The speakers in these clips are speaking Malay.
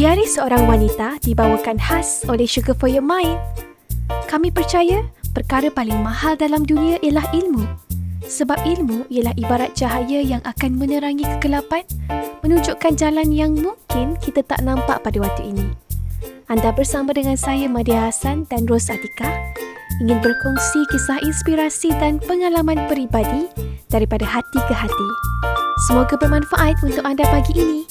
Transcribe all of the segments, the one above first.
Diari seorang wanita dibawakan khas oleh Sugar for Your Mind. Kami percaya perkara paling mahal dalam dunia ialah ilmu. Sebab ilmu ialah ibarat cahaya yang akan menerangi kegelapan, menunjukkan jalan yang mungkin kita tak nampak pada waktu ini. Anda bersama dengan saya, Madia Hassan dan Ros Atika, ingin berkongsi kisah inspirasi dan pengalaman peribadi daripada hati ke hati. Semoga bermanfaat untuk anda pagi ini.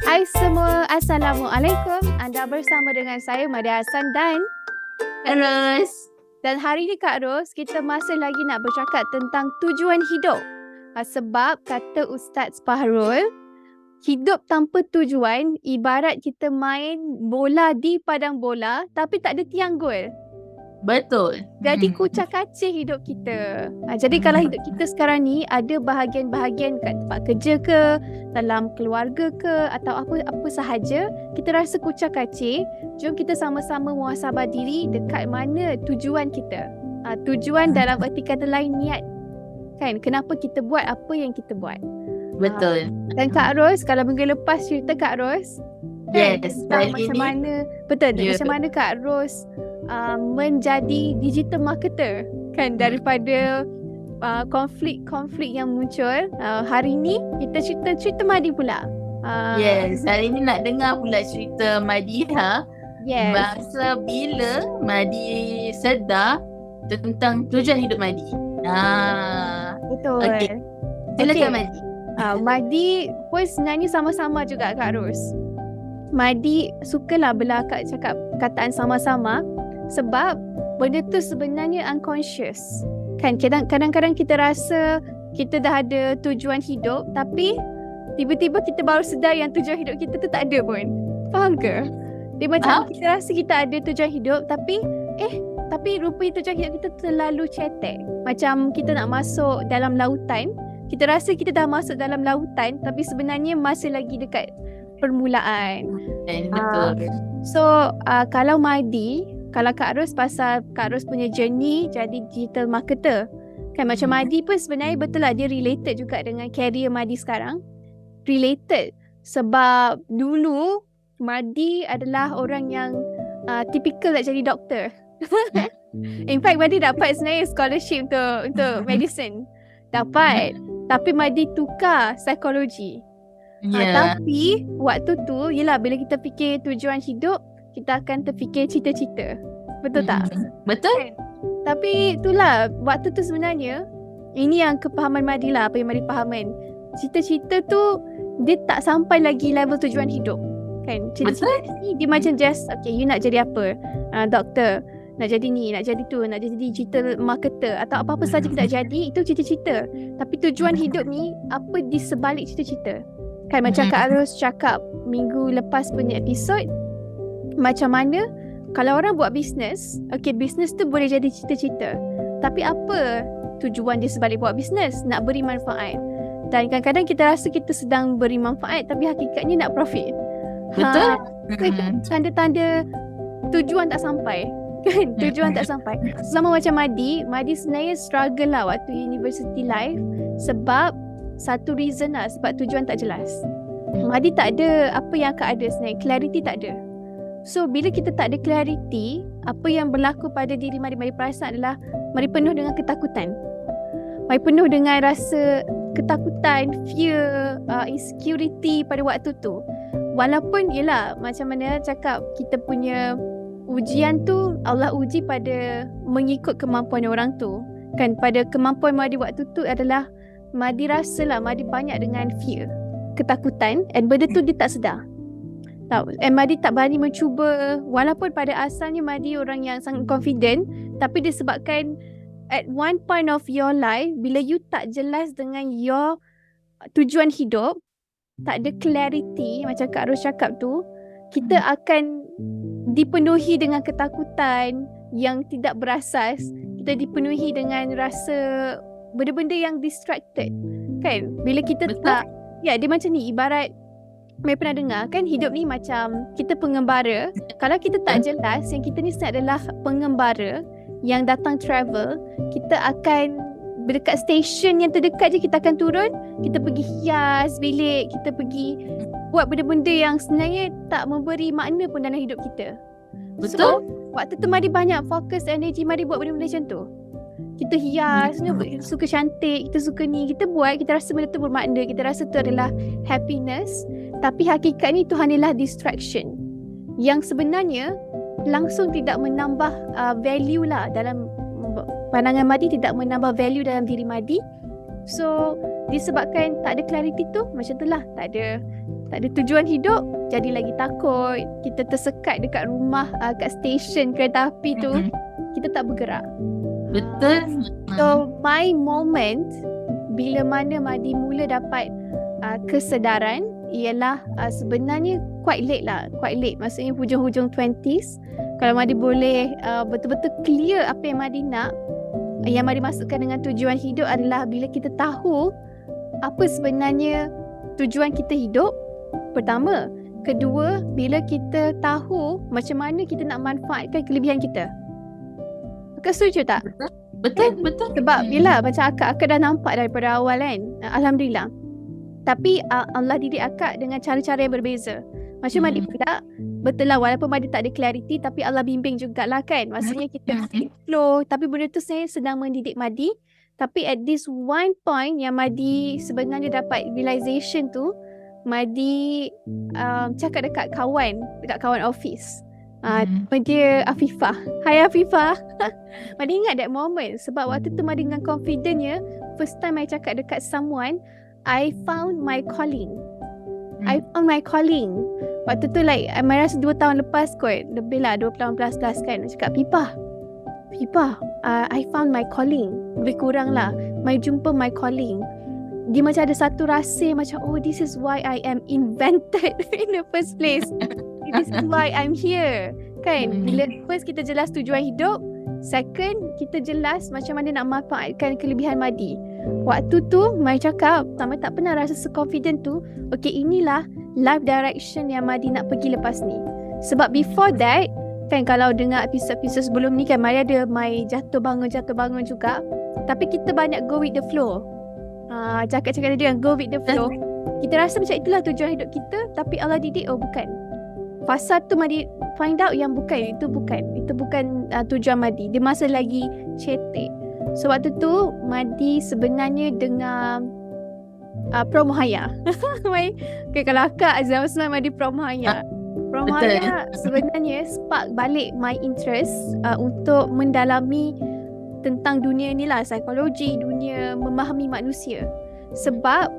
Hai semua, Assalamualaikum. Anda bersama dengan saya, Madia Hassan dan Ros. hari ni Kak Ros, kita masih lagi nak bercakap tentang tujuan hidup. Sebab kata Ustaz Fahrul, hidup tanpa tujuan ibarat kita main bola di padang bola tapi tak ada tiang gol. Betul. Jadi kucak-kacir hidup kita. Jadi kalau hidup kita sekarang ni ada bahagian-bahagian kat tempat kerja ke, dalam keluarga ke, atau apa sahaja, kita rasa kucak-kacir. Jom kita sama-sama muhasabah diri dekat mana tujuan kita. Tujuan dalam erti kata lain, niat. Kan, kenapa kita buat apa yang kita buat. Betul. Dan Kak Ros, kalau minggu lepas cerita Kak Ros, Yes, tentang macam mana, betul, macam mana Kak Ros menjadi digital marketer, kan, daripada konflik-konflik yang muncul. Hari ni kita cerita Madi pula. Yes, hari ni nak dengar pula cerita Madiha. Yes. Masa bila Madi sedar tentang tujuan hidup Madi. Betul. Okey. Silakan Madi. Madi pun sebenarnya sama-sama juga Kak Ros. Madi sukalah belakang cakap kataan sama-sama sebab benda tu sebenarnya unconscious. Kan, kadang-kadang kita rasa kita dah ada tujuan hidup tapi tiba-tiba kita baru sedar yang tujuan hidup kita tu tak ada pun. Faham ke? Dia macam kita rasa kita ada tujuan hidup tapi rupanya tujuan hidup kita terlalu cetek. Macam kita nak masuk dalam lautan, kita rasa kita dah masuk dalam lautan tapi sebenarnya masih lagi dekat permulaan. Betul. So kalau Kak Ros pasal Kak Ros punya journey jadi digital marketer, kan, macam Madi pun sebenarnya betul lah dia related juga dengan career Madi sekarang. Related sebab dulu Madi adalah orang yang typical nak jadi doktor. In fact Madi dapat sebenarnya scholarship untuk medicine. Dapat. Tapi Madi tukar psikologi. Tapi waktu tu, yelah, bila kita fikir tujuan hidup, kita akan terfikir cita-cita. Betul tak? Betul. Tapi itulah, waktu tu sebenarnya, ini yang kepahaman Madi lah, apa yang Madi fahaman. Cita-cita tu, dia tak sampai lagi level tujuan hidup. Kan? Cita-cita ni, dia macam just, okay, you nak jadi apa? Doktor. Nak jadi ni, nak jadi tu, nak jadi digital marketer atau apa-apa saja kita nak jadi, itu cita-cita. Tapi tujuan hidup ni, apa di sebalik cita-cita? Kan, macam Kak Ros cakap minggu lepas punya episod, macam mana kalau orang buat bisnes, okay, bisnes tu boleh jadi cita-cita. Tapi apa tujuan dia sebalik buat bisnes? Nak beri manfaat. Dan kadang-kadang kita rasa kita sedang beri manfaat tapi hakikatnya nak profit. Betul. Tanda-tanda tujuan tak sampai. Kan, tujuan tak sampai. Sama macam Madi sebenarnya struggle lah waktu university life sebab satu reason lah, sebab tujuan tak jelas. Madi tak ada apa yang akan ada sebenarnya, clarity tak ada. So bila kita tak ada clarity, apa yang berlaku pada diri Madi perasan adalah Madi penuh dengan ketakutan. Madi penuh dengan rasa ketakutan, fear, insecurity pada waktu tu. Walaupun yelah, macam mana cakap, kita punya ujian tu Allah uji pada mengikut kemampuan orang tu. Kan, pada kemampuan Madi waktu tu adalah Madi rasalah Madi banyak dengan fear, ketakutan, and benda tu dia tak sedar. And Madi tak berani mencuba, walaupun pada asalnya Madi orang yang sangat confident, tapi disebabkan at one point of your life, bila you tak jelas dengan your tujuan hidup, tak ada clarity, macam Kak Ros cakap tu, kita akan dipenuhi dengan ketakutan yang tidak berasas. Kita dipenuhi dengan rasa benda-benda yang distracted. Kan, bila kita tak, ya, dia macam ni, ibarat Mereka pernah dengar kan, hidup ni macam kita pengembara. Kalau kita tak jelas yang kita ni sebenarnya adalah pengembara, yang datang travel, kita akan dekat stesen yang terdekat je kita akan turun, kita pergi hias bilik, kita pergi buat benda-benda yang sebenarnya tak memberi makna pun dalam hidup kita. Betul. So, waktu tu Madi banyak fokus energi Madi buat benda-benda macam tu. Kita hias, suka cantik, kita suka ni, kita buat, kita rasa benda tu bermakna, kita rasa tu adalah happiness. Tapi hakikat ni tu hanyalah distraction yang sebenarnya langsung tidak menambah value lah dalam pandangan Madi, tidak menambah value dalam diri Madi. So disebabkan tak ada clarity tu, macam tu lah, tak ada tujuan hidup, jadi lagi takut. Kita tersekat dekat rumah, kat stesen kereta api tu, kita tak bergerak. Betul. So my moment bila mana Madi mula dapat kesedaran ialah sebenarnya quite late, maksudnya hujung-hujung 20s. Kalau Madi boleh betul-betul clear apa yang Madi nak, yang Madi masukkan dengan tujuan hidup adalah bila kita tahu apa sebenarnya tujuan kita hidup, pertama. Kedua, bila kita tahu macam mana kita nak manfaatkan kelebihan kita. Kau setuju tak? Betul. Sebab bila macam akak dah nampak daripada awal kan, Alhamdulillah. Tapi Allah didik akak dengan cara-cara yang berbeza. Macam Madi pula, betul lah walaupun Madi tak ada clarity, tapi Allah bimbing jugalah kan. Maksudnya kita flow, tapi benda tu saya sedang mendidik Madi. Tapi at this one point yang Madi sebenarnya dapat realization tu, Madi cakap dekat kawan office. Dia Afifah. Hai Afifah. Madi ingat that moment sebab waktu tu Madi dengan confidentnya, first time I cakap dekat someone, I found my calling. I found my calling. Waktu tu like I rasa 2 tahun lepas kot, lebih lah 20 tahun plus kan. I cakap Fifah, I found my calling. Lebih kurang lah, I jumpa my calling. Dia macam ada satu rasa macam, oh, this is why I am invented in the first place. This is why I'm here. Kan? Bila first kita jelas tujuan hidup, second kita jelas macam mana nak manfaatkan kelebihan Madi. Waktu tu Mai cakap, Mai tak pernah rasa se-confident tu, okay, inilah life direction yang Madi nak pergi lepas ni. Sebab before that, kan kalau dengar episod-episod sebelum ni kan, Mai ada Mai jatuh bangun juga. Tapi kita banyak go with the flow. Cakap-cakap dia go with the flow. Kita rasa macam itulah tujuan hidup kita, tapi Allah didik, oh bukan. Fasa tu Madi find out yang itu bukan tujuan Madi. Dia masa lagi cetek. So waktu tu Madi sebenarnya dengar Promohaya. Okay, kalau akak zaman Madi Promohaya. Promohaya sebenarnya spark balik my interest untuk mendalami tentang dunia ni lah, psikologi, dunia memahami manusia. Sebab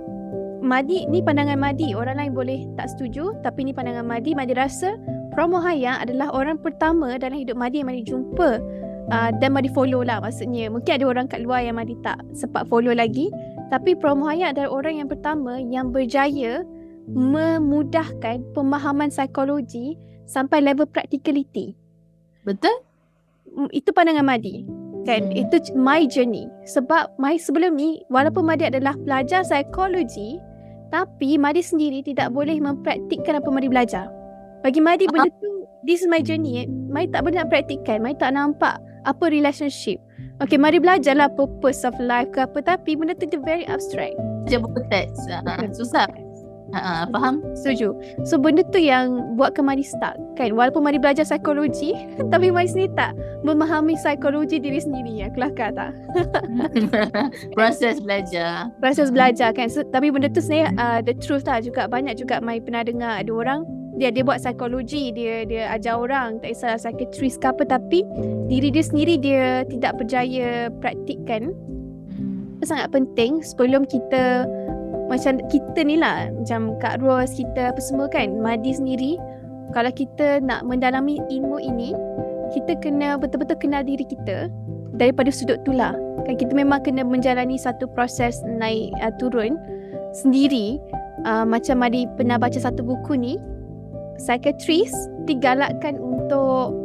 Madi, ni pandangan Madi, orang lain boleh tak setuju, tapi ni pandangan Madi. Madi rasa Promohaya adalah orang pertama dalam hidup Madi yang Madi jumpa dan Madi follow lah. Maksudnya mungkin ada orang kat luar yang Madi tak sempat follow lagi, tapi Promohaya adalah orang yang pertama yang berjaya memudahkan pemahaman psikologi sampai level practicality. Betul? Itu pandangan Madi. Kan, itu my journey. Sebab Mai sebelum ni, walaupun Madi adalah pelajar psikologi, tapi Madi sendiri tidak boleh mempraktikkan apa Madi belajar. Bagi Madi benda tu, this is my journey. Mai tak boleh nak praktikkan, Mai tak nampak apa relationship. Okay, Madi belajarlah purpose of life ke apa, tapi benda tu dia very abstract. Macam buku teks, susah. Faham? Setuju. So benda tu yang buatkan Madi stuck kan. Walaupun Madi belajar psikologi, tapi Madi sendiri tak memahami psikologi diri sendiri ya. Kelakar tak? Proses belajar kan. So, tapi benda tu sebenarnya the truth lah juga. Banyak juga Madi pernah dengar ada orang dia buat psikologi, dia ajar orang, tak kisah psychiatrist ke apa, tapi diri dia sendiri dia tidak berjaya praktikkan. Itu sangat penting sebelum kita macam kita ni lah, macam Kak Ros, kita apa semua kan, Madi sendiri, kalau kita nak mendalami ilmu ini, kita kena betul-betul kenal diri kita daripada sudut tu lah. Kan kita memang kena menjalani satu proses naik turun sendiri. Macam Madi pernah baca satu buku ni, psychiatrist digalakkan untuk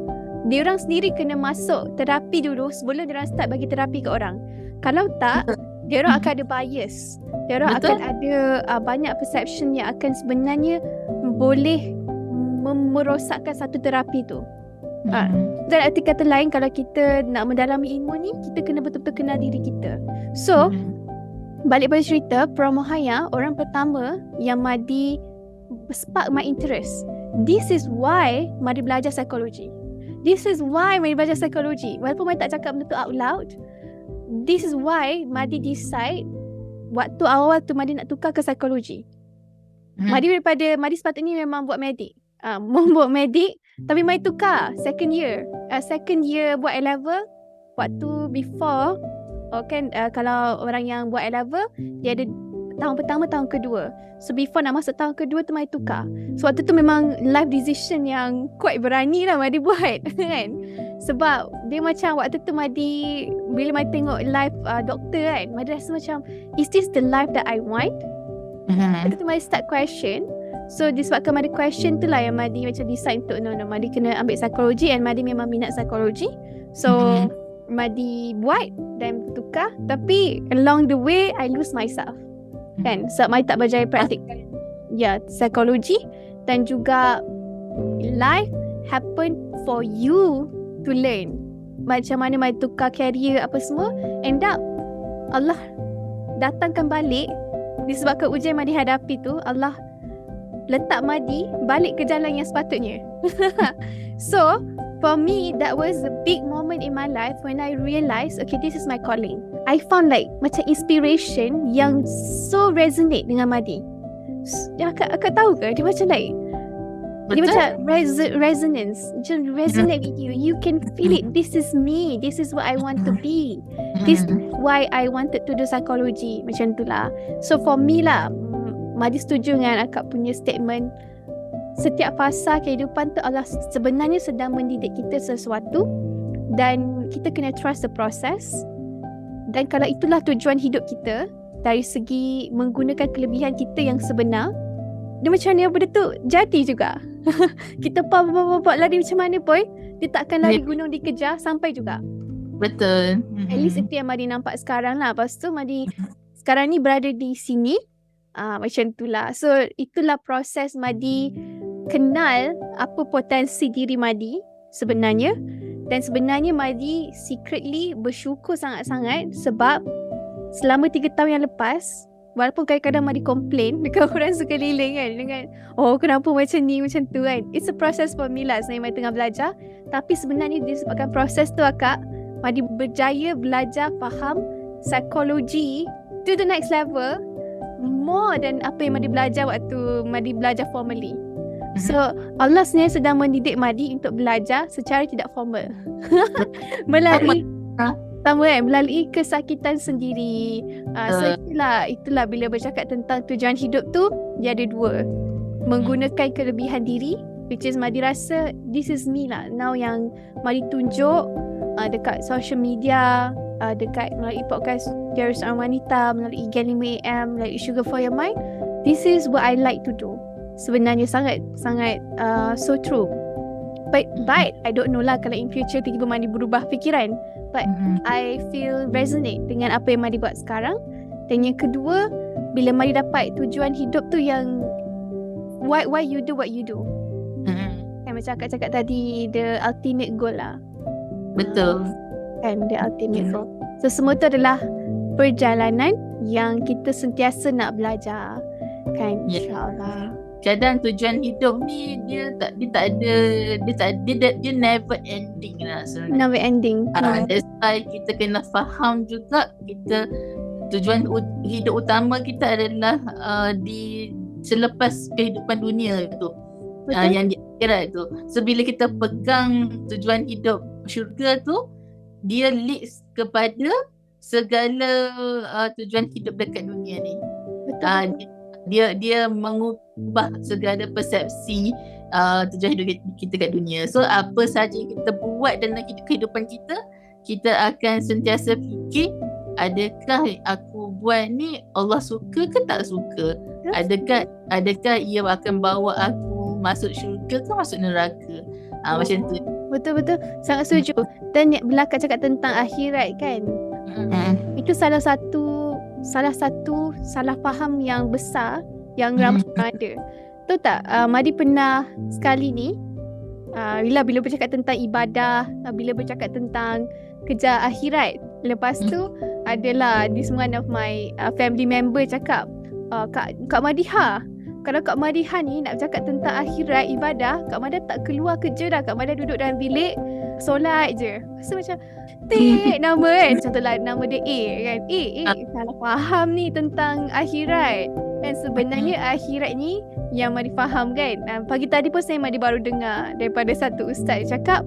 diorang sendiri kena masuk terapi dulu sebelum diorang start bagi terapi ke orang. Kalau tak, diorang akan ada bias. Diorang akan ada banyak perception yang akan sebenarnya boleh merosakkan satu terapi tu. Dan arti kata lain, kalau kita nak mendalami ilmu ni, kita kena betul-betul kenal diri kita. So, balik pada cerita, Puan Muhaya orang pertama yang Madi spark my interest. This is why Madi belajar psikologi. This is why Madi belajar psikologi. Walaupun Madi tak cakap benda tu out loud, this is why Madi decide waktu awal tu Madi nak tukar ke psikologi. Madi sepatutnya memang buat medik. Buat medik, tapi Madi tukar second year buat A-level. Waktu before, kalau orang yang buat A-level, dia ada tahun pertama, tahun kedua. So before nak masuk tahun kedua tu Madi tukar. So waktu tu memang life decision yang quite berani lah Madi buat kan. Sebab dia macam waktu tu Madi, bila Madi tengok live doktor kan, Madi rasa macam, is this the life that I want? Waktu tu Madi start question. So disebabkan Madi question tu lah yang Madi macam decide untuk no, Madi kena ambil psikologi, and Madi memang minat psikologi. So Madi buat dan tukar. Tapi along the way I lose myself kan, sebab Madi tak berjaya praktikkan psikologi. Dan juga life happen for you to learn macam mana Madi tukar career apa semua. End up Allah datangkan balik, disebabkan ujian Madi hadapi tu, Allah letak Madi balik ke jalan yang sepatutnya. So for me, that was a big moment in my life when I realised, okay, this is my calling. I found like macam inspiration yang so resonate dengan Madi. Akak tahu ke? Dia macam like, dia macam resonance, macam resonate with you. You can feel it. This is me. This is what I want to be. This is why I wanted to do psychology. Macam tu lah. So for me lah, Madi setuju dengan akak punya statement. Setiap fasa kehidupan tu Allah sebenarnya sedang mendidik kita sesuatu, dan kita kena trust the process. Dan kalau itulah tujuan hidup kita, dari segi menggunakan kelebihan kita yang sebenar, dia macam mana benda tu jadi juga. Kita lari macam mana pun, dia takkan lari gunung dikejar, sampai juga. Betul. At least itu yang Madi nampak sekarang lah. Lepas tu Madi sekarang ni berada di sini. Macam itulah. So itulah proses Madi kenal apa potensi diri Madi sebenarnya. Dan sebenarnya Madi secretly bersyukur sangat-sangat, sebab selama 3 tahun yang lepas, walaupun kadang-kadang Madi komplain dekat orang sekeliling kan, dengan kenapa macam ni macam tu kan, it's a process for me lah. Sebenarnya Madi tengah belajar, tapi sebenarnya disebabkan proses tu akak, Madi berjaya belajar faham psikologi to the next level, more than apa yang Madi belajar waktu Madi belajar formally. So Allah sebenarnya sedang mendidik Madi untuk belajar secara tidak formal. melalui kesakitan sendiri. So itulah bila bercakap tentang tujuan hidup tu, dia ada 2. Menggunakan kelebihan diri, which is Madi rasa this is me lah now, yang Madi tunjuk dekat social media, dekat melalui podcast Dia Seorang Wanita, melalui Gen 5am, melalui Sugar for Your Mind. This is what I like to do. Sebenarnya sangat so true. But I don't know lah kalau in future tiba-tiba Madi berubah fikiran. But I feel resonate dengan apa yang Madi buat sekarang. Dan yang kedua, bila Madi dapat tujuan hidup tu yang why you do what you do. Kan macam akak cakap tadi, the ultimate goal lah. Betul. Kan, the ultimate goal. So semua tu adalah perjalanan yang kita sentiasa nak belajar. Kan, insyaAllah. Kadang tujuan hidup ni dia never ending lah sebenarnya. Never ending. That's why kita kena faham juga, kita tujuan hidup utama kita adalah selepas kehidupan dunia tu. Yang di akhirat tu. So bila kita pegang tujuan hidup syurga tu, dia leads kepada segala tujuan hidup dekat dunia ni. Betul. Dia mengubah segala persepsi tujuan hidup kita kat dunia. So apa sahaja yang kita buat dalam kehidupan kita akan sentiasa fikir, adakah aku buat ni Allah suka ke tak suka? Adakah ia akan bawa aku masuk syurga ke masuk neraka? Macam tu. Betul-betul, sangat setuju. Dan bila Kak cakap tentang akhirat kan, itu salah satu salah faham yang besar yang ramai orang ada. Tahu tak, Madi pernah sekali ni Bila bercakap tentang ibadah, bila bercakap tentang kejar akhirat. Lepas tu adalah this one of my family member cakap, Kak Madiha, kalau Kak Madiha ni nak bercakap tentang akhirat, ibadah, Kak Madiha tak keluar kerja dah. Kak Madiha duduk dalam bilik solat je. So macam nama kan, contohlah nama dia A kan, salah faham ni tentang akhirat. Dan sebenarnya akhirat ni yang Madi faham kan. Pagi tadi pun Madi baru dengar daripada satu ustaz cakap,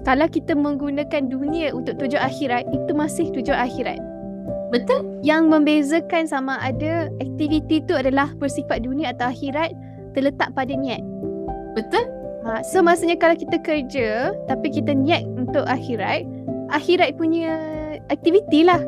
kalau kita menggunakan dunia untuk tujuan akhirat, itu masih tujuan akhirat. Betul. Yang membezakan sama ada aktiviti tu adalah bersifat dunia atau akhirat terletak pada niat. Betul. So maksudnya kalau kita kerja tapi kita niat untuk akhirat punya aktiviti lah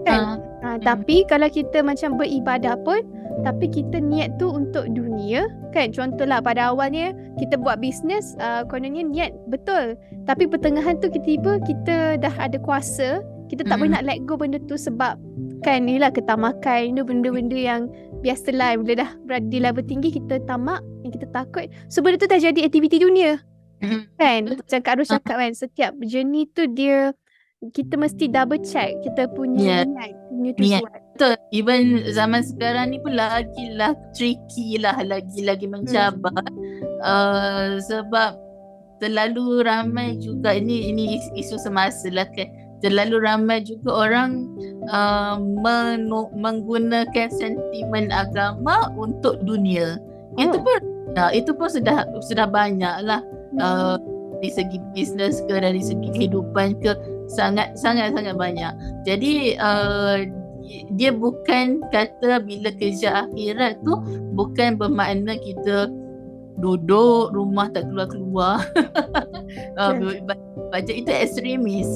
kan. Tapi kalau kita macam beribadah pun tapi kita niat tu untuk dunia kan. Contohlah pada awalnya kita buat bisnes, kononnya niat betul, tapi pertengahan tu tiba-tiba kita dah ada kuasa, kita tak boleh nak let go benda tu sebab kan ni lah ketamakan, benda-benda yang biasalah bila dah berada di level tinggi kita tamak, yang kita takut. So benda tu dah jadi aktiviti dunia kan. Macam Kak Ros cakap kan, setiap journey tu kita mesti double check kita punya niat, punya tujuan. Betul. Even zaman sekarang ni pun lagilah tricky lah, lagi mencabar. Sebab terlalu ramai juga, ini isu semasa lah kan. Terlalu ramai juga orang menggunakan sentimen agama untuk dunia. Itu pun sudah banyak lah. Dari segi bisnes ke, dari segi kehidupan ke, sangat banyak. Jadi dia bukan kata bila kerja akhirat tu bukan bermakna kita duduk rumah tak keluar-keluar. Baca itu ekstremis.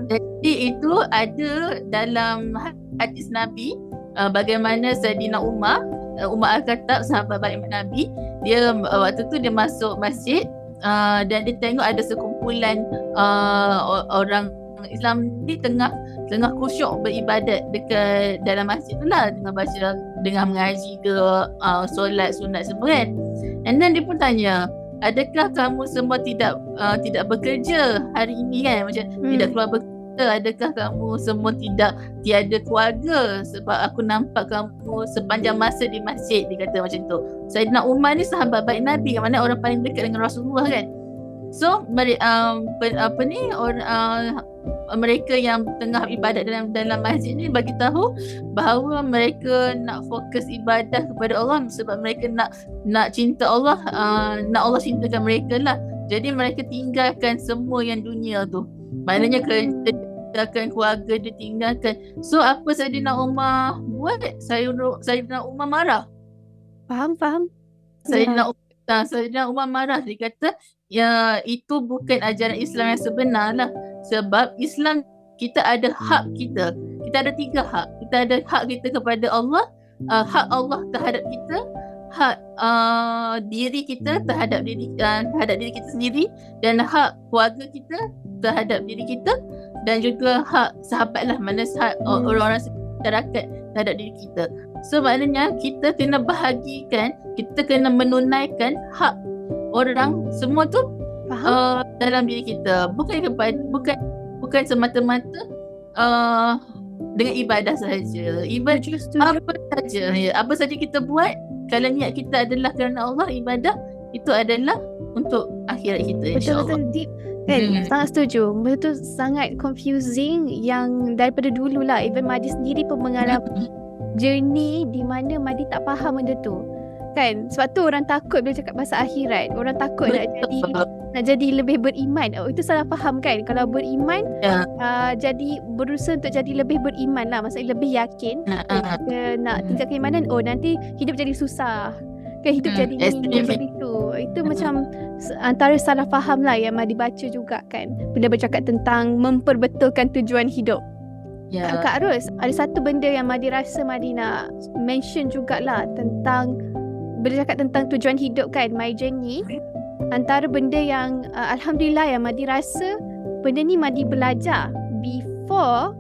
Jadi itu ada dalam hadis Nabi, bagaimana Saidina Umar Al-Khattab, sahabat baik Nabi, dia waktu tu dia masuk masjid dan dia tengok ada sekumpulan orang Islam ni tengah khusyuk beribadat dekat dalam masjid tu lah, dengan mengaji ke, solat sunat semua kan. And then dia pun tanya, adakah kamu semua tidak bekerja hari ini kan, macam tidak keluar bekerja, adakah kamu semua tiada keluarga, sebab aku nampak kamu sepanjang masa di masjid, dia kata macam tu. Saidina Umar ni sahabat baik Nabi, mana orang paling dekat dengan Rasulullah kan. So mereka yang tengah ibadat dalam masjid ni bagi tahu bahawa mereka nak fokus ibadah kepada Allah, sebab mereka nak cinta Allah, nak Allah cintakan mereka lah. Jadi mereka tinggalkan semua yang dunia tu, maknanya kerja, tinggalkan keluarga dia, tinggalkan. So apa Saidina Umar buat? Saidina Umar marah. Faham. Saidina Umar marah. Dia kata ya, itu bukan ajaran Islam yang sebenar lah. Sebab Islam, kita ada hak kita. Kita ada 3 hak. Kita ada hak kita kepada Allah, hak Allah terhadap kita, hak diri kita terhadap diri kita sendiri, dan hak keluarga kita terhadap diri kita, dan juga hak sahabat lah, mana orang-orang masyarakat terhadap diri kita. So maknanya kita kena bahagikan, kita kena menunaikan hak orang semua tu dalam diri kita, bukan semata-mata dengan ibadah sahaja. Apa saja kita buat, kalau niat kita adalah kerana Allah, ibadah itu adalah untuk akhirat kita, insya-Allah. Betul deep kan. Sangat setuju. Benda tu sangat confusing, yang daripada dulu lah, even Madi sendiri pun mengalami journey di mana Madi tak faham benda tu kan. Sebab tu orang takut bila cakap pasal akhirat, orang takut nak jadi lebih beriman. Itu salah faham kan. Kalau beriman, jadi berusaha untuk jadi lebih beriman lah, maksudnya lebih yakin. Nak tingkat keimanan, nanti hidup jadi susah kan, hidup jadi ni, jadi tu. Itu macam antara salah faham lah yang Madi baca juga kan, bila bercakap tentang memperbetulkan tujuan hidup. Kak Ros, ada satu benda yang Madi rasa Madi nak mention jugalah tentang, bila cakap tentang tujuan hidup kan, my journey. Antara benda yang Alhamdulillah yang Madi rasa, benda ni Madi belajar before,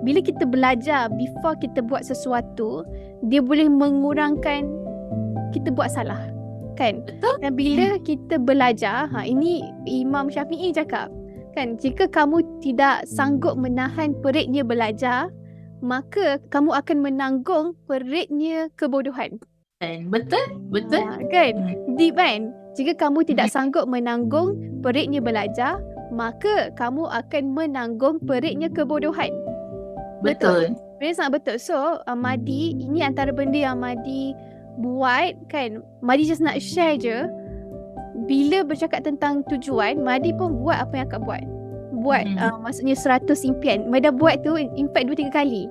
bila kita belajar before kita buat sesuatu, dia boleh mengurangkan kita buat salah. kan. Betul. Dan bila kita belajar, ini Imam Syafi'i cakap kan, jika kamu tidak sanggup menahan peritnya belajar, maka kamu akan menanggung peritnya kebodohan. Betul. Kan? Deep kan? Jika kamu tidak sanggup menanggung peritnya belajar, maka kamu akan menanggung peritnya kebodohan. Betul. Sebenarnya sangat betul. So, Madi, ini antara benda yang Madi buat kan. Madi just nak share je. Bila bercakap tentang tujuan, Madi pun buat apa yang akak buat. Maksudnya 100 impian. Madi dah buat tu in fact 2-3 kali.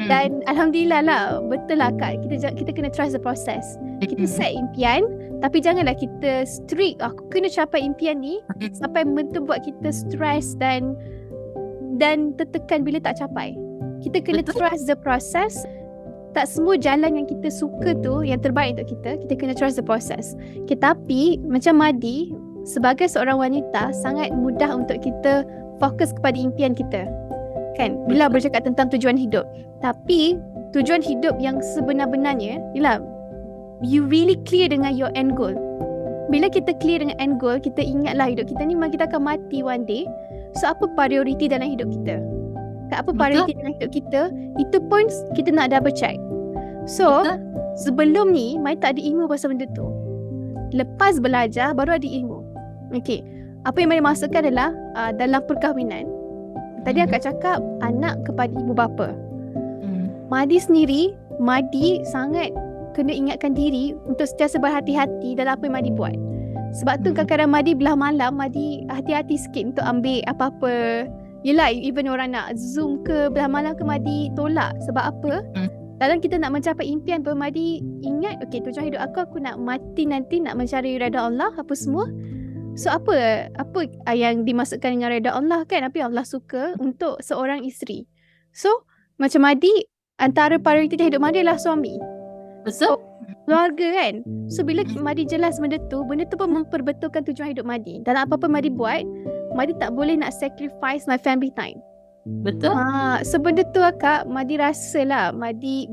Dan Alhamdulillah lah, betul lah Kak, kita kena trust the process. Kita set impian, tapi janganlah kita strict, aku kena capai impian ni, sampai betul buat kita stress dan tertekan bila tak capai. Kita kena trust the process. Tak semua jalan yang kita suka tu yang terbaik untuk kita. Kita kena trust the process. Tapi macam Madi, sebagai seorang wanita, sangat mudah untuk kita fokus kepada impian kita, kan, bila bercakap tentang tujuan hidup. Tapi tujuan hidup yang sebenar-benarnya ialah you really clear dengan your end goal. Bila kita clear dengan end goal, kita ingatlah hidup kita ni memang kita akan mati one day. So apa priority dalam hidup kita? Apa priority dalam hidup kita? Itu pun kita nak double check. So sebelum ni Mai tak ada ilmu pasal benda tu. Lepas belajar baru ada ilmu. Okay, apa yang Mai maksudkan adalah dalam perkahwinan, tadi akak cakap anak kepada ibu bapa. Madi sendiri, Madi sangat kena ingatkan diri untuk sentiasa berhati-hati dalam apa yang Madi buat. Sebab tu kadang-kadang Madi belah malam, Madi hati-hati sikit untuk ambil apa-apa. Yelah, even orang nak Zoom ke belah malam ke, Madi tolak. Sebab apa? Dalam kita nak mencapai impian pun, Madi ingat, okay, tujuan hidup aku nak mati nanti, nak mencari redha Allah, apa semua. So apa yang dimaksudkan dengan redha Allah kan? Apa yang Allah suka untuk seorang isteri. So macam Madi, antara prioriti hidup Madi adalah suami. Betul. Keluarga kan. So bila Madi jelas benda tu pun memperbetulkan tujuan hidup Madi. Dalam apa-apa Madi buat, Madi tak boleh nak sacrifice my family time. Betul. So benda tu akak, Madi rasa lah,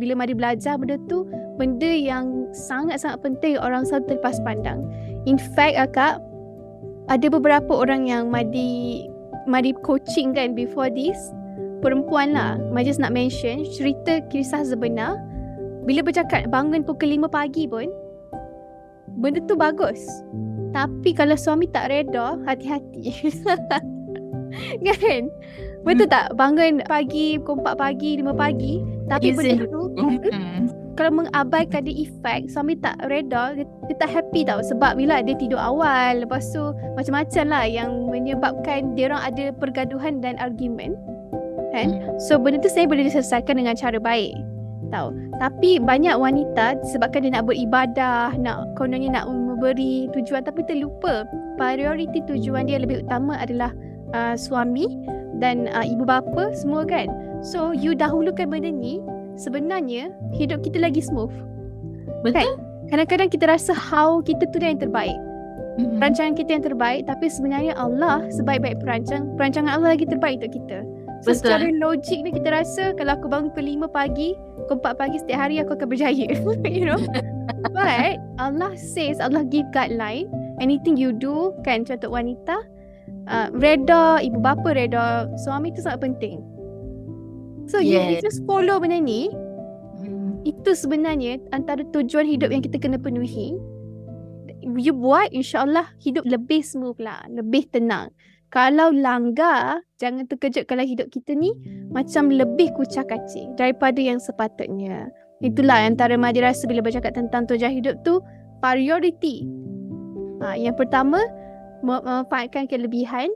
bila Madi belajar benda tu, benda yang sangat-sangat penting orang selalu terlepas pandang. In fact akak, ada beberapa orang yang Madi coaching kan before this, perempuan lah, Madi just nak mention cerita kisah sebenar. Bila bercakap bangun pukul 5 pagi pun, benda tu bagus. Tapi kalau suami tak reda, hati-hati. Kan? Betul tak? Bangun pagi, pukul 4 pagi, 5 pagi, tapi benda tu kalau mengabaikan dia efek, suami tak reda, dia tak happy tau. Sebab bila dia tidur awal, lepas tu macam-macam lah yang menyebabkan dia orang ada pergaduhan dan argument, kan? So benda tu saya boleh diselesaikan dengan cara baik, tahu. Tapi banyak wanita sebabkan dia nak beribadah, kononnya nak memberi tujuan, tapi terlupa prioriti tujuan dia lebih utama adalah suami dan ibu bapa semua kan. So you dahulukan benda ni, sebenarnya hidup kita lagi smooth. Betul. Kan? Kadang-kadang kita rasa how kita tu yang terbaik, perancangan kita yang terbaik, tapi sebenarnya Allah sebaik-baik perancangan Allah lagi terbaik untuk kita. So secara logik ni kita rasa kalau aku bangun pukul 5 pagi, pukul 4 pagi setiap hari aku akan berjaya. You know. But Allah says, Allah give guideline, anything you do kan, untuk wanita, reda ibu bapa, reda suami tu sangat penting. So you just follow benda ni. Itu sebenarnya antara tujuan hidup yang kita kena penuhi. You buat, insyaAllah hidup lebih smooth lah, lebih tenang. Kalau langgar, jangan terkejut kalau hidup kita ni macam lebih kucak-kacik daripada yang sepatutnya. Itulah antara Madi rasa bila bercakap tentang tujuan hidup tu, priority. Yang pertama, memanfaatkan kelebihan.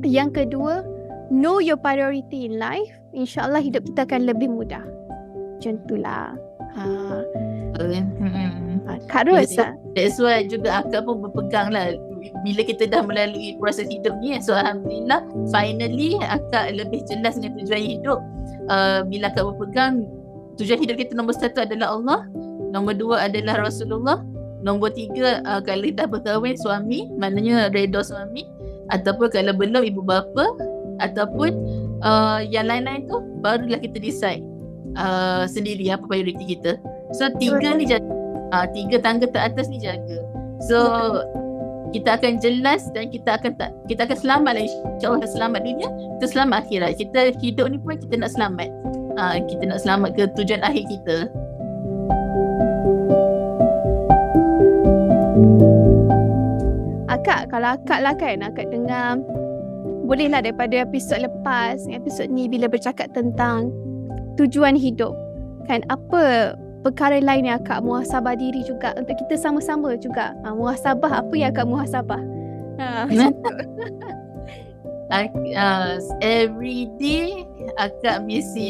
Yang kedua, know your priority in life. InsyaAllah hidup kita akan lebih mudah. Macam itulah. Kak Ros, that's why juga akak pun berpegang lah bila kita dah melalui proses hidup ni. So Alhamdulillah, finally akak lebih jelas dengan tujuan hidup. Bila akak berpegang, tujuan hidup kita nombor 1 adalah Allah, nombor 2 adalah Rasulullah, nombor 3 kalau dah berkahwin, suami, maknanya redha suami, ataupun kalau belum, ibu bapa, ataupun yang lain-lain tu barulah kita decide sendiri apa prioriti kita. So 3 ni 3 tangga teratas ni jaga. So kita akan jelas dan kita akan selamat lah, insyaAllah. Selamat dunia, kita selamat akhirat. Kita hidup ni pun kita nak selamat. Kita nak selamat ke tujuan akhir kita. Akak, kalau akak lah kan, akak dengar bolehlah daripada episod lepas, episod ni bila bercakap tentang tujuan hidup, kan, apa perkara lain yang akak muhasabah diri juga untuk kita sama-sama juga. Muhasabah, apa yang akak muhasabah? Every day akak mesti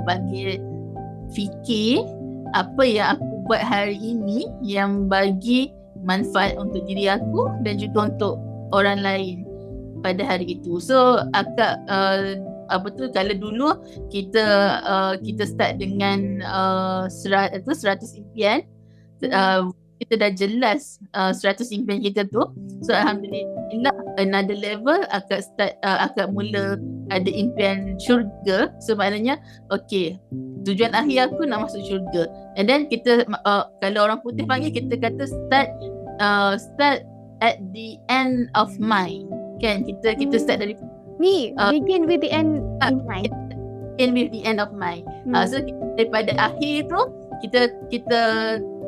panggil fikir apa yang aku buat hari ini yang bagi manfaat untuk diri aku dan juga untuk orang lain pada hari itu. So akak kalau dulu kita start dengan 100 impian, kita dah jelas 100 impian kita tu. So alhamdulillah, another level akak mula ada impian syurga. So maknanya okay, tujuan akhir aku nak masuk syurga. And then kita kalau orang putih panggil, kita kata start at the end of mind, kan. Kita start dari ni begin with the end in mind. Begin with the end of mind. So daripada akhir tu kita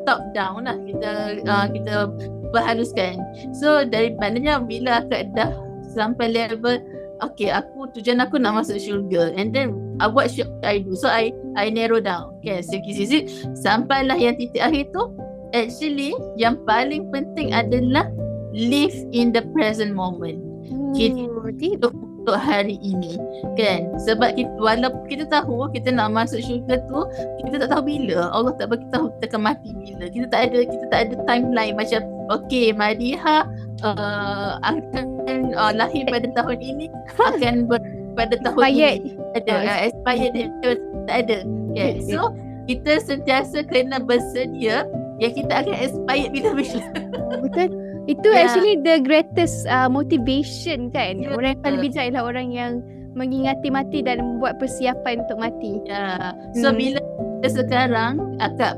top down lah, kita berhaluskan. So dari maknanya bila akak dah sampai level okay, tujuan aku nak masuk syurga, and then what should I do? So I narrow down, okay, sikit-sikit sampailah yang titik akhir tu. Actually yang paling penting adalah live in the present moment. Kita untuk hari ini, kan. Sebab walaupun kita tahu kita nak masuk syurga tu, kita tak tahu bila. Allah tak bagi tahu kita akan mati bila. Kita tak ada timeline macam okay, Madiha akan lahir pada tahun ini, akan pada tahun ini ada expired date, tak ada, okay. So kita sentiasa kena bersedia yang kita akan expired bila-bila. Betul. Itu actually the greatest motivation, kan. Orang yang paling bijak ialah orang yang mengingati mati dan membuat persiapan untuk mati. So bila sekarang akak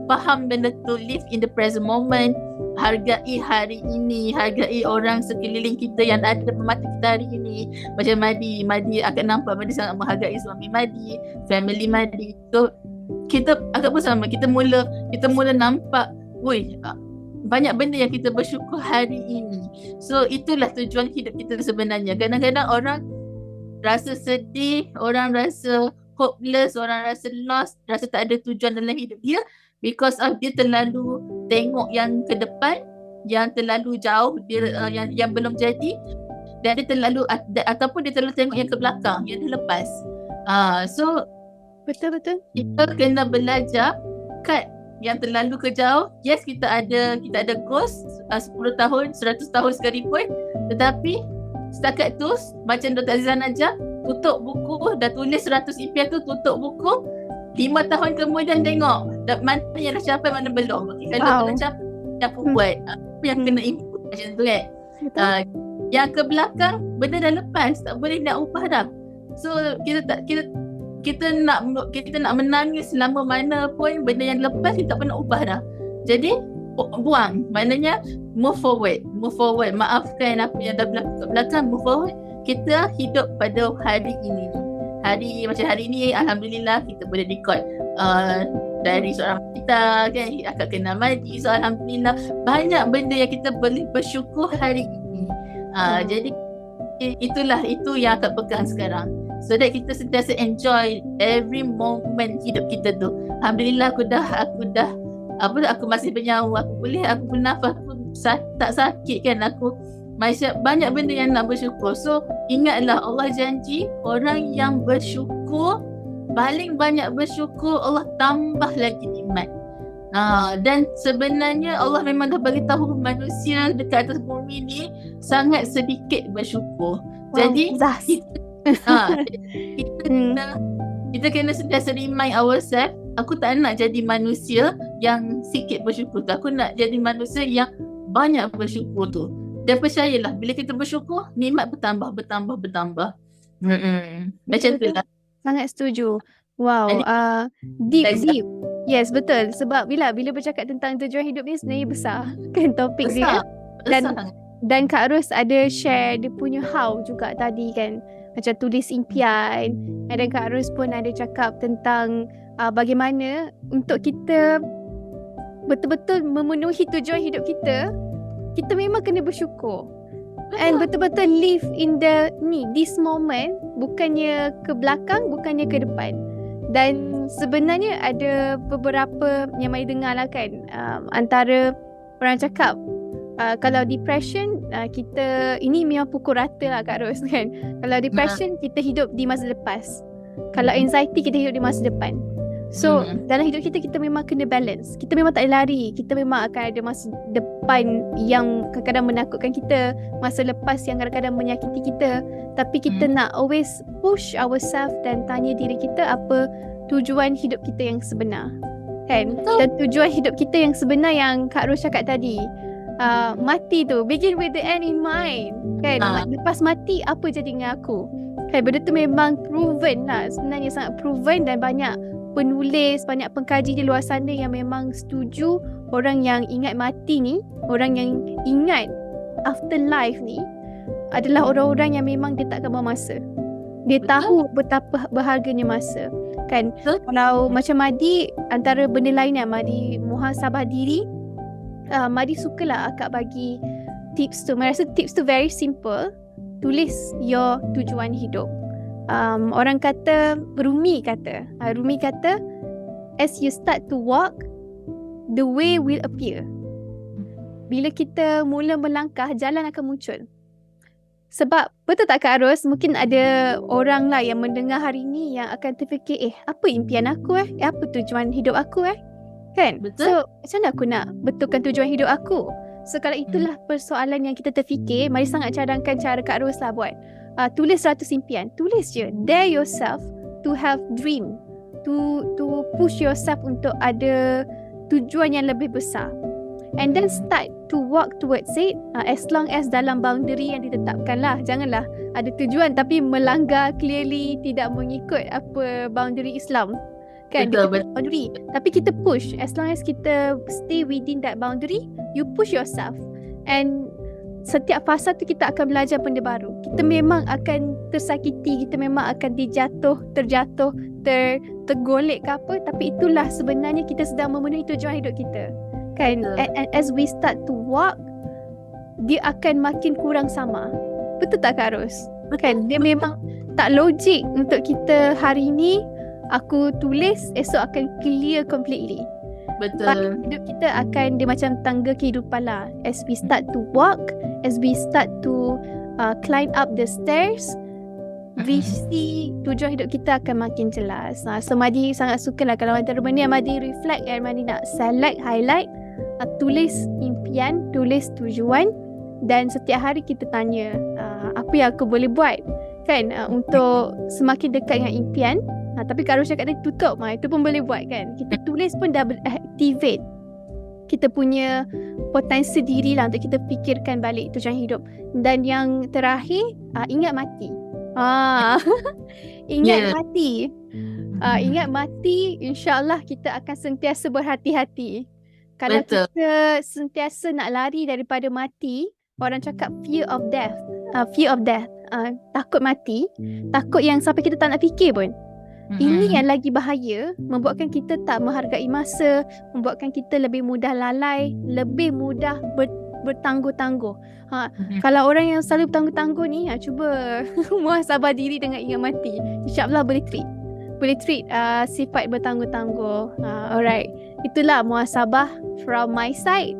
faham benda tu, live in the present moment, hargai hari ini, hargai orang sekeliling kita yang ada mata kita hari ini. Macam Madi akak nampak Madi sangat menghargai suami Madi, family Madi. So akak pun sama, kita mula nampak, banyak benda yang kita bersyukur hari ini. So itulah tujuan hidup kita sebenarnya. Kadang-kadang orang rasa sedih, orang rasa hopeless, orang rasa lost, rasa tak ada tujuan dalam hidup dia because dia terlalu tengok yang ke depan, yang terlalu jauh, yang belum jadi, dan dia terlalu ataupun dia terlalu tengok yang ke belakang, yang dah lepas. So betul. Kita kena belajar cut yang terlalu ke jauh. Yes, kita ada goals 10 tahun, 100 tahun sekalipun, tetapi setakat tu macam Dr. Azizan ajar, tutup buku, dah tulis 100 impian tu, tutup buku, 5 tahun kemudian tengok mana yang dah capai, mana belum. Okay, kalau dah capai, apa buat, apa yang kena improve, macam tu, kan. Yang ke belakang benda dah lepas, tak boleh nak ubah dah. So kita nak menangis selama mana pun, benda yang lepas kita tak pernah ubah dah. Jadi buang, maknanya move forward. Maafkan apa yang dah berlaku kat belakang, move forward. Kita hidup pada hari ini. Macam hari ni alhamdulillah kita boleh record dari seorang wanita, kan, akak kenal Madi. So alhamdulillah banyak benda yang kita boleh bersyukur hari ini. Jadi itu yang akak pegang sekarang, so that kita sentiasa enjoy every moment hidup kita tu. Alhamdulillah aku masih bernyawa, aku bernafas, aku tak sakit, kan. Aku masih banyak benda yang nak bersyukur. So ingatlah, Allah janji orang yang bersyukur, paling banyak bersyukur, Allah tambah lagi nikmat. Dan sebenarnya Allah memang dah bagi tahu manusia dekat atas bumi ni sangat sedikit bersyukur. Jadi kita kena sentiasa remind ourselves, aku tak nak jadi manusia yang sikit bersyukur tu. Aku nak jadi manusia yang banyak bersyukur tu. Dan percayalah, bila kita bersyukur, nikmat bertambah. Macam tu lah. Sangat setuju. Wow, deep. Yes, betul. Sebab bila bercakap tentang tujuan hidup ni sebenarnya besar kan topik dia. Dan Besar. Dan Kak Ros ada share dia punya how juga tadi kan. Macam tulis impian. Dan Kak Ros pun ada cakap tentang bagaimana untuk kita betul-betul memenuhi tujuan hidup kita, kita memang kena bersyukur. And betul-betul live in this moment, bukannya ke belakang, bukannya ke depan. Dan sebenarnya ada beberapa yang mai dengar lah kan, antara orang cakap kalau depression, kita ini memang pukul rata lah Kak Ros kan. Kalau depression, kita hidup di masa lepas. Kalau anxiety, kita hidup di masa depan. So dalam hidup kita memang kena balance. Kita memang tak boleh lari. Kita memang akan ada masa depan yang kadang-kadang menakutkan kita, masa lepas yang kadang-kadang menyakiti kita. Tapi kita nak always push ourselves dan tanya diri kita apa tujuan hidup kita yang sebenar, kan? Dan tujuan hidup kita yang sebenar yang Kak Ros cakap tadi, mati tu begin with the end in mind, kan? Lepas mati apa jadi dengan aku, kan? Benda tu memang proven lah, sebenarnya sangat proven. Dan banyak penulis, banyak pengkaji di luar sana yang memang setuju orang yang ingat mati ni, orang yang ingat afterlife ni adalah orang-orang yang memang dia tak akan buang masa. Dia tahu betapa berharganya masa, kan? Kalau macam Madi, antara benda lain yang Madi muhasabah diri, Madi sukalah akak bagi tips tu. Saya rasa tips tu very simple. Tulis your tujuan hidup. Orang kata, Rumi kata, as you start to walk, the way will appear. Bila kita mula melangkah, jalan akan muncul. Sebab, betul tak Kak Ros, mungkin ada orang lah yang mendengar hari ni yang akan terfikir, apa impian aku apa tujuan hidup aku kan? Betul. So, macam mana aku nak betulkan tujuan hidup aku? So, kalau itulah persoalan yang kita terfikir, mari sangat cadangkan cara Kak Ros lah buat. Tulis 100 impian. Tulis je. Dare yourself to have dream. To push yourself untuk ada tujuan yang lebih besar. And then start to walk towards it, as long as dalam boundary yang ditetapkan lah. Janganlah ada tujuan tapi melanggar clearly, tidak mengikut apa boundary Islam, kan? Betul. Boundary. Tapi kita push. As long as kita stay within that boundary, you push yourself. And setiap fasa tu kita akan belajar benda baru. Kita memang akan tersakiti, kita memang akan terjatuh, tergolek ke apa. Tapi itulah sebenarnya kita sedang memenuhi tujuan hidup kita, kan? And as we start to walk, dia akan makin kurang sama. Betul tak Kak Ros? Kan? Dia memang tak logik untuk kita hari ni aku tulis, esok akan clear completely. Betul. Hidup kita akan dia macam tangga kehidupan lah. As we start to walk, as we start to climb up the stairs, visi tujuan hidup kita akan makin jelas. So Madi sangat suka lah kalau antara benda yang Madi reflect, yang Madi nak select, highlight, tulis impian, tulis tujuan. Dan setiap hari kita tanya, apa yang aku boleh buat, kan, untuk semakin dekat dengan impian. Tapi Kak Ros cakap tadi tutup, itu pun boleh buat, kan. Kita tulis pun dah activate kita punya potensi diri lah untuk kita fikirkan balik tujuan hidup. Dan yang terakhir, ingat mati. Mati. Ingat mati, insyaAllah kita akan sentiasa berhati-hati. Kalau kita sentiasa nak lari daripada mati, orang cakap fear of death. Takut mati, takut yang sampai kita tak nak fikir pun. Ini yang lagi bahaya, membuatkan kita tak menghargai masa, membuatkan kita lebih mudah lalai, lebih mudah bertangguh-tangguh. Kalau orang yang selalu bertangguh-tangguh ni, cuba muhasabah diri dengan ingat mati. InsyaAllah boleh treat sifat bertangguh-tangguh. Alright, itulah muhasabah from my side.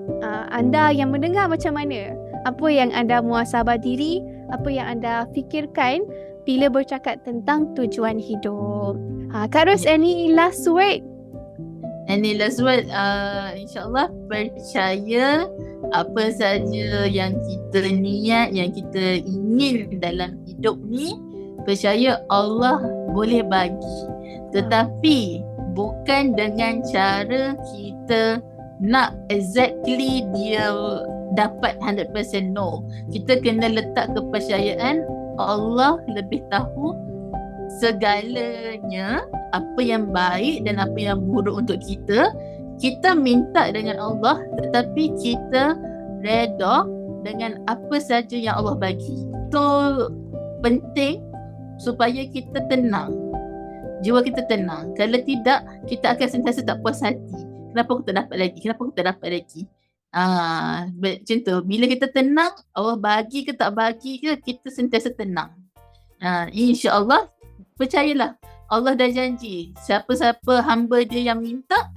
Anda yang mendengar macam mana? Apa yang anda muhasabah diri, apa yang anda fikirkan bila bercakap tentang tujuan hidup. Kak Ros, any last word? Any last word? InsyaAllah percaya apa saja yang kita niat, yang kita ingin dalam hidup ni, percaya Allah boleh bagi. Tetapi bukan dengan cara kita nak exactly dia dapat 100% no. Kita kena letak kepercayaan Allah lebih tahu segalanya, apa yang baik dan apa yang buruk untuk kita, kita minta dengan Allah, tetapi kita reda dengan apa saja yang Allah bagi. Itu penting supaya kita tenang, jiwa kita tenang. Kalau tidak, kita akan sentiasa tak puas hati. Kenapa aku tak dapat lagi? Kenapa aku tak dapat lagi? Macam tu. Bila kita tenang, Allah bagi ke tak bagi ke, kita sentiasa tenang. InsyaAllah, percayalah, Allah dah janji, siapa-siapa hamba dia yang minta,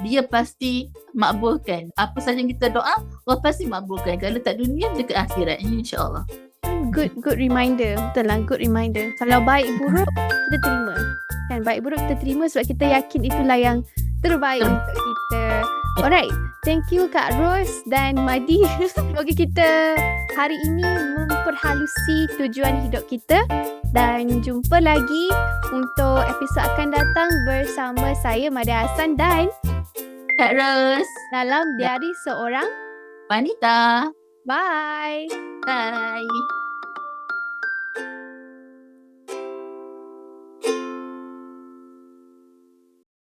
dia pasti makbulkan. Apa saja yang kita doa, Allah pasti makbulkan. Kalau tak dunia, dekat akhirat, insyaAllah. Good reminder. Betul lah, good reminder. Kalau baik buruk, kita terima. Kan, baik buruk kita terima sebab kita yakin itulah yang terbaik untuk kita. Alright, thank you Kak Ros dan Madi. Semoga kita hari ini memperhalusi tujuan hidup kita. Dan jumpa lagi untuk episod akan datang bersama saya Madi Hassan dan Kak Ros dalam Diari Seorang Wanita. Bye. Bye.